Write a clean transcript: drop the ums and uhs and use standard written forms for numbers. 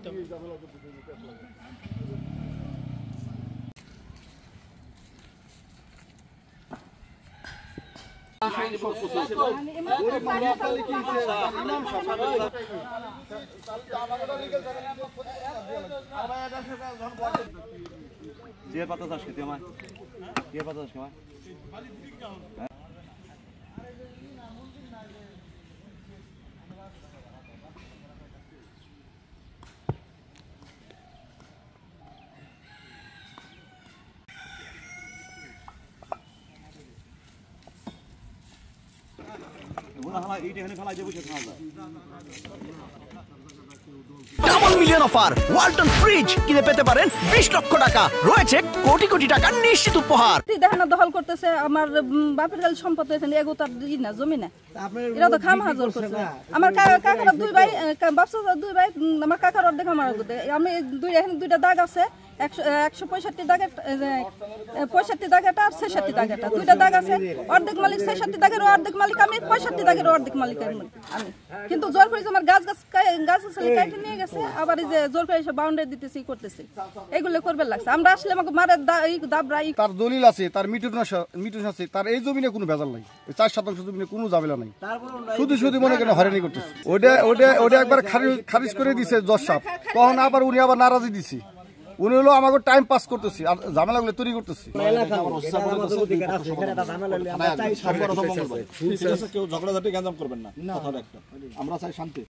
করতে হবে। দিয়ে পাতা চাষ খেতে আমার দিয়ে পাতা চাষ খেতে double million offer Walton fridge কিনে পেতে পারেন 20 লক্ষ টাকা, রয়েছে কোটি কোটি টাকার নিশ্চিত উপহার। দেখেন না দখল করতেছে আমার বাপের গাল সম্পদ এখানে এগোতার না জমি না, এরা তো খাম হাজর করছে। আমার কাকারা দুই ভাই বাপসা দুই ভাই, আমার কাকার অর্ধেক আমার অর্ধেক। আমি এখানে দুইটা দাগ আছে, 165 দাগের 65 দাগেটা আর 66 দাগেটা, দুইটা দাগ আছে। অর্ধেক মালিক 66 দাগের, অর্ধেক মালিক আমি, 65 দাগের অর্ধেক মালিক আমি। কিন্তু জোর করে আমার গাছ কেটে নিয়ে গেছে, আবার এই যে জোর করে এসে বাউন্ডারি দিতেছি করতেছি, এগুলো করবে লাগছে। আমরা আসলে আমাকে মারে দাবরাই। তার দলিল আছে, তার মিটুন আছে, তার এই জমিনে কোনো ভেজাল নাই, 4% জমিনে কোনো ঝামেলা নাই, শুধু মনে করেন হয়রানি করতেছে। ওটা একবার খারিজ করে দিছে জজ সাহেব, তখন আবার উনি আবার নারাজি দিছে। উনি হলো আমাকে টাইম পাস করতেছি আর ঝামেলাগুলো তৈরি করতেছি। কেউ ঝগড়াঝাটি গ্যাঞ্জাম করবেন না, আমরা চাই শান্তি।